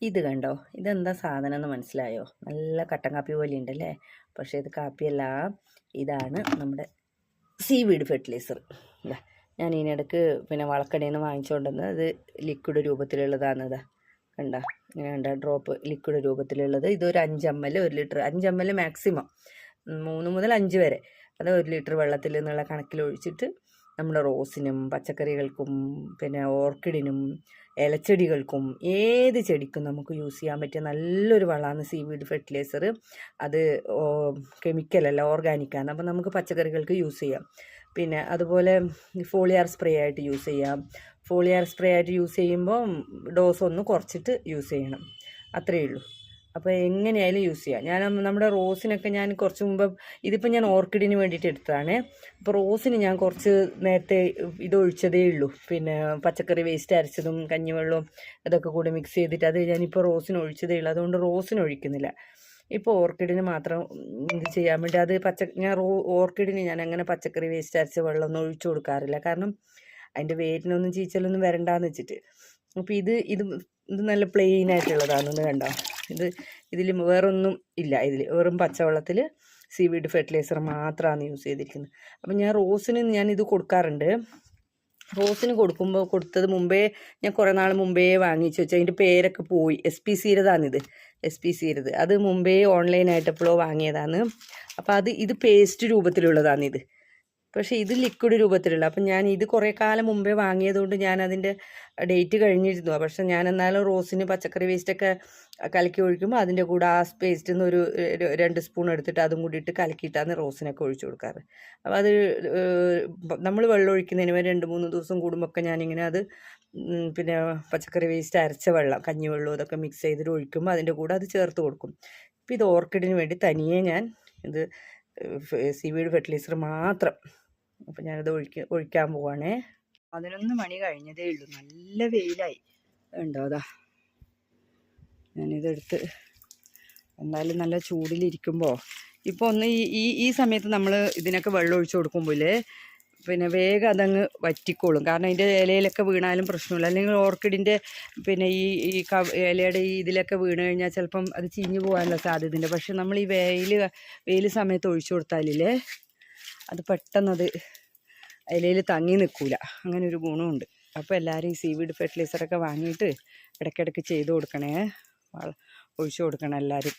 ഇത് കണ്ടോ? ഇതെന്താ സാധനം എന്ന് മനസ്സിലായോ? നല്ല കട്ടൻ കാപ്പി പോലെ ഉണ്ടല്ലേ? പക്ഷേ ഇത് കാപ്പിയല്ല. ഇതാണ് നമ്മുടെ സീവീഡ് ഫെർട്ടിലൈസർ. ഞാൻ ഇതിനിടയ്ക്ക് പിന്നെ വളക്കടയിൽ നിന്ന് വാങ്ങിച്ചുകൊണ്ടുവന്ന് അത് ലിക്വിഡ് രൂപത്തിലുള്ളതാണ്. ഇതാ കണ്ട, ഇങ്ങനെ ഡ്രോപ്പ് ലിക്വിഡ് രൂപത്തിലുള്ളത്. ഇതൊരു 5 ml 1 ലിറ്റർ, 5 ml മാക്സിമം, 3 മുതൽ 5 വരെ. അത് 1 ലിറ്റർ വെള്ളത്തിൽ നിന്നുള്ള കണക്കിൽ ഒഴിച്ചിട്ട് നമ്മുടെ റോസിനും പച്ചക്കറികൾക്കും പിന്നെ ഓർക്കിഡിനും ഇലച്ചെടികൾക്കും ഏത് ചെടിക്കും നമുക്ക് യൂസ് ചെയ്യാൻ പറ്റിയ നല്ലൊരു വളമാണ് സീവീഡ് ഫെർട്ടിലൈസർ. അത് കെമിക്കലല്ല, ഓർഗാനിക്കാണ്. അപ്പോൾ നമുക്ക് പച്ചക്കറികൾക്ക് യൂസ് ചെയ്യാം. പിന്നെ അതുപോലെ ഫോളിയാർ സ്പ്രേ ആയിട്ട് യൂസ് ചെയ്യാം. ഫോളിയാർ സ്പ്രേ ആയിട്ട് യൂസ് ചെയ്യുമ്പോൾ ഡോസ് ഒന്ന് കുറച്ചിട്ട് യൂസ് ചെയ്യണം, അത്രയേ ഉള്ളൂ. അപ്പോൾ എങ്ങനെയായാലും യൂസ് ചെയ്യാം. ഞാൻ നമ്മുടെ റോസിനൊക്കെ ഞാൻ കുറച്ച് മുമ്പ്, ഇതിപ്പോൾ ഞാൻ ഓർക്കിഡിന് വേണ്ടിയിട്ട് എടുത്തതാണ്. അപ്പോൾ റോസിന് ഞാൻ കുറച്ച് നേരത്തെ ഇതൊഴിച്ചതേ ഉള്ളൂ, പിന്നെ പച്ചക്കറി വേസ്റ്റ് അരച്ചതും കഞ്ഞിവെള്ളവും അതൊക്കെ കൂടി മിക്സ് ചെയ്തിട്ട് അത് ഞാനിപ്പോൾ റോസിന് ഒഴിച്ചതേ ഉള്ളൂ. അതുകൊണ്ട് റോസിന് ഒഴിക്കുന്നില്ല. ഇപ്പോൾ ഓർക്കിഡിന് മാത്രം ഇത് ചെയ്യാൻ വേണ്ടി അത് ഞാൻ ഓർക്കിഡിന് ഞാൻ അങ്ങനെ പച്ചക്കറി വേസ്റ്റ് അരച്ച വെള്ളമൊന്നും ഒഴിച്ചു കൊടുക്കാറില്ല. കാരണം അതിൻ്റെ വേരിനൊന്നും ചീച്ചലൊന്നും വരണ്ടാന്ന് വെച്ചിട്ട്. അപ്പോൾ ഇത് നല്ല പ്ലെയിൻ ആയിട്ടുള്ളതാണെന്ന് കണ്ടോ? ഇതിൽ വേറൊന്നും ഇല്ല. ഇതിൽ വെറും പച്ചവെള്ളത്തിൽ സീവീഡ് ഫെർട്ടിലൈസർ മാത്രമാണ് യൂസ് ചെയ്തിരിക്കുന്നത്. അപ്പം ഞാൻ റോസിന് ഇത് കൊടുക്കാറുണ്ട്. റോസിന് കൊടുത്തത് മുമ്പേ ഞാൻ കുറേ നാൾ മുമ്പേ വാങ്ങിച്ചു വെച്ചാൽ അതിൻ്റെ പേരൊക്കെ പോയി. SP-സീരതാണിത്, SP-സീരത്. അത് മുമ്പേ ഓൺലൈനായിട്ട് എപ്പോഴോ വാങ്ങിയതാണ്. അപ്പോൾ ഇത് പേസ്റ്റ് രൂപത്തിലുള്ളതാണിത്. പക്ഷേ ഇത് ലിക്വിഡ് രൂപത്തിലുള്ള. അപ്പം ഞാൻ ഇത് കുറേ കാലം മുമ്പേ വാങ്ങിയതുകൊണ്ട് ഞാൻ അതിൻ്റെ ഡേറ്റ് കഴിഞ്ഞിരുന്നു. പക്ഷെ ഞാൻ എന്നാലും റോസിന് പച്ചക്കറി വേസ്റ്റൊക്കെ കലക്കി ഒഴിക്കുമ്പോൾ അതിൻ്റെ കൂടെ ആ പേസ്റ്റിൽ നിന്ന് ഒരു 2 സ്പൂൺ എടുത്തിട്ട് അതും കൂടി ഇട്ട് കലക്കിയിട്ടാണ് റോസിനൊക്കെ ഒഴിച്ചു കൊടുക്കാറ്. അപ്പോൾ അത് നമ്മൾ വെള്ളം ഒഴിക്കുന്നതിന് 2-3 ദിവസം കൂടുമ്പോൾ ഒക്കെ ഞാനിങ്ങനെ അത് പിന്നെ പച്ചക്കറി വേസ്റ്റ് അരച്ച വെള്ളം, കഞ്ഞിവെള്ളം ഇതൊക്കെ മിക്സ് ചെയ്തിട്ട് ഒഴിക്കുമ്പോൾ അതിൻ്റെ കൂടെ അത് ചേർത്ത് കൊടുക്കും. ഇപ്പോൾ ഇത് ഓർക്കിഡിന് വേണ്ടി തനിയെ ഞാൻ ഇത് സീവീഡ് ഫെർട്ടിലൈസർ മാത്രം. അപ്പം ഞാനത് ഒഴിക്കാൻ പോവാണേ. 11 മണി കഴിഞ്ഞതേ ഉള്ളൂ. നല്ല വെയിലായി ഉണ്ടോ? അതാ ഞാനിതെടുത്ത് എന്തായാലും നല്ല ചൂടിലിരിക്കുമ്പോൾ ഇപ്പോൾ ഒന്ന് ഈ സമയത്ത് നമ്മൾ ഇതിനൊക്കെ വെള്ളം ഒഴിച്ചു കൊടുക്കുമ്പോൾ പിന്നെ വേഗം അതങ്ങ് വറ്റിക്കോളും. കാരണം അതിൻ്റെ ഇലയിലൊക്കെ വീണാലും പ്രശ്നമില്ല. അല്ലെങ്കിൽ ഓർക്കിഡിൻ്റെ പിന്നെ ഈ ഇലയുടെ ഇതിലൊക്കെ വീണ് കഴിഞ്ഞാൽ ചിലപ്പം അത് ചീഞ്ഞു പോകാനുള്ള സാധ്യതയുണ്ട്. പക്ഷെ നമ്മൾ ഈ വെയിൽ സമയത്ത് ഒഴിച്ചു കൊടുത്താലില്ലേ അത് പെട്ടെന്നത് ഇലയിൽ തങ്ങി നിൽക്കില്ല. അങ്ങനെ ഒരു ഗുണമുണ്ട്. അപ്പോൾ എല്ലാവരും ഈ സീവീഡ് ഫെർട്ടിലൈസറൊക്കെ വാങ്ങിയിട്ട് ഇടയ്ക്കിടയ്ക്ക് ചെയ്ത് കൊടുക്കണേ, ഒഴിച്ചു കൊടുക്കണം എല്ലാവരും.